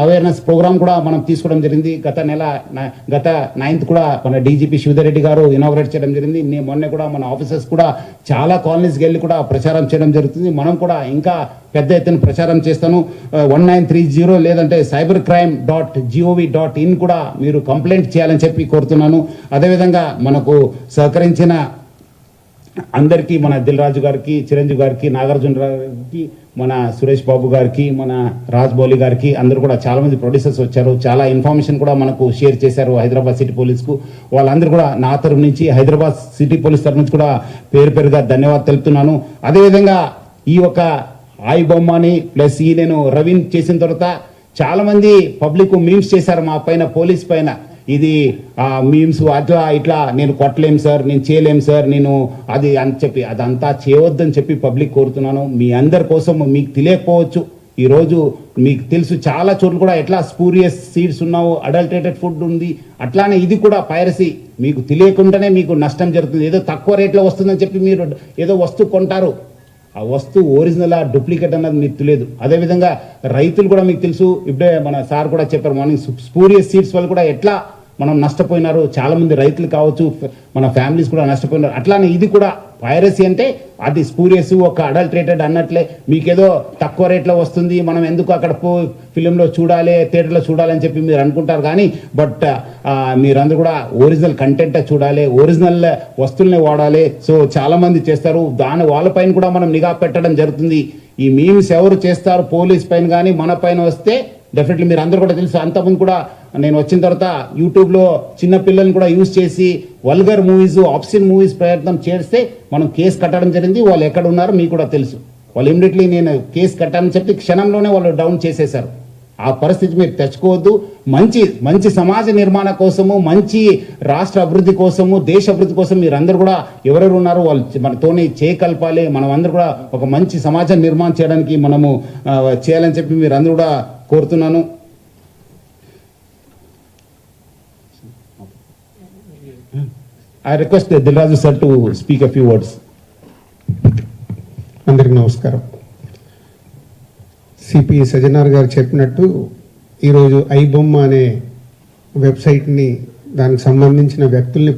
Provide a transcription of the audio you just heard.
Awareness programme కూడా మనం తీసుకోవడం జరిగింది. గత 9th కూడా మన డీజీపీ శివధర్ రెడ్డి గారు ఇనాగరేట్ చేయడం జరిగింది. మొన్న కూడా మన ఆఫీసర్స్ కూడా చాలా కాలనీస్కి వెళ్ళి కూడా ప్రచారం చేయడం జరుగుతుంది. మనం కూడా ఇంకా పెద్ద ఎత్తున ప్రచారం చేస్తాను. 1930 లేదంటే cybercrime.gov.in కూడా మీరు కంప్లైంట్ చేయాలని చెప్పి కోరుతున్నాను. అదేవిధంగా మనకు సహకరించిన అందరికీ, మన దిల్ రాజు గారికి, చిరంజీవి గారికి, నాగార్జున గారికి, మన సురేష్ బాబు గారికి, మన రాజ్ బౌలి గారికి, అందరూ కూడా చాలామంది ప్రొడ్యూసర్స్ వచ్చారు. చాలా ఇన్ఫర్మేషన్ కూడా మనకు షేర్ చేశారు హైదరాబాద్ సిటీ పోలీస్కు. వాళ్ళందరూ కూడా నా తరఫు నుంచి, హైదరాబాద్ సిటీ పోలీస్ తరఫు నుంచి కూడా పేరుగా ధన్యవాదాలు తెలుపుతున్నాను. అదేవిధంగా ఈ యొక్క ఆయి బొమ్మని ప్లస్ ఈ నేను రవీన్ చేసిన తర్వాత చాలామంది పబ్లిక్ మీమ్స్ చేశారు మా పైన, పోలీస్ పైన. ఇది మీమ్స్ ఇట్లా నేను కొట్టలేం సార్, నేను చేయలేం సార్, నేను అది అని చెప్పి అదంతా చేయవద్దని చెప్పి పబ్లిక్ కోరుతున్నాను. మీ అందరి కోసం మీకు తెలియకపోవచ్చు, ఈరోజు మీకు తెలుసు చాలా చోట్ల కూడా ఎట్లా స్పూరియస్ సీడ్స్ ఉన్నావు, అడల్టరేటెడ్ ఫుడ్ ఉంది. అట్లానే ఇది కూడా పైరసీ, మీకు తెలియకుండానే మీకు నష్టం జరుగుతుంది. ఏదో తక్కువ రేట్లో వస్తుందని చెప్పి మీరు ఏదో వస్తువు కొంటారు, ఆ వస్తువు ఒరిజినల్ డూప్లికేట్ అన్నది మీకు తెలియదు. అదేవిధంగా రైతులు కూడా మీకు తెలుసు, ఇప్పుడే మన సార్ కూడా చెప్పారు మార్నింగ్, స్పూరియస్ సీడ్స్ వల్ల కూడా ఎట్లా మనం నష్టపోయినారు. చాలామంది రైతులు కావచ్చు, మన ఫ్యామిలీస్ కూడా నష్టపోయినారు. అట్లానే ఇది కూడా పైరసీ అంటే అది స్పూరియస్, ఒక అడల్టరేటెడ్ అన్నట్లే. మీకేదో తక్కువ రేట్లో వస్తుంది, మనం ఎందుకు అక్కడ ఫిలింలో చూడాలి, థియేటర్లో చూడాలి అని చెప్పి మీరు అనుకుంటారు. కానీ బట్ మీరందరూ కూడా ఒరిజినల్ కంటెంట్ చూడాలి, ఒరిజినల్ వస్తువుల్ని వాడాలి. సో చాలామంది చేస్తారు, వాళ్ళపైన కూడా మనం నిఘా పెట్టడం జరుగుతుంది. ఈ మీమ్స్ ఎవరు చేస్తారు పోలీస్ పైన కానీ మన పైన వస్తే డెఫినెట్లీ మీరు అందరూ కూడా తెలుసు. అంతకుముందు కూడా నేను వచ్చిన తర్వాత యూట్యూబ్లో చిన్న పిల్లల్ని కూడా యూజ్ చేసి వల్గర్ మూవీస్, ఆప్షన్ మూవీస్ ప్రయత్నం చేస్తే మనం కేసు కట్టడం జరిగింది. వాళ్ళు ఎక్కడ ఉన్నారో మీకు కూడా తెలుసు. వాళ్ళు ఇమ్మీడియట్లీ నేను కేసు కట్టాలని చెప్పి క్షణంలోనే వాళ్ళు డౌన్ చేసేశారు. ఆ పరిస్థితి మీరు తెచ్చుకోవద్దు. మంచి సమాజ నిర్మాణ కోసము, మంచి రాష్ట్ర అభివృద్ధి కోసము, దేశ అభివృద్ధి కోసం మీరందరూ కూడా ఎవరెవరు ఉన్నారో వాళ్ళు మనతోనే చేయకల్పాలి. మనం అందరూ కూడా ఒక మంచి సమాజం నిర్మాణం చేయడానికి మనము చేయాలని చెప్పి మీరందరూ కూడా కోరుతున్నాను. I request Dilraju sir to speak a few words. అందరికి నమస్కారం. సిపి సజ్జనార్ గారు చెప్పినట్టు ఈరోజు ఐబొమ్మ అనే వెబ్సైట్ని, దానికి సంబంధించిన వ్యక్తుల్ని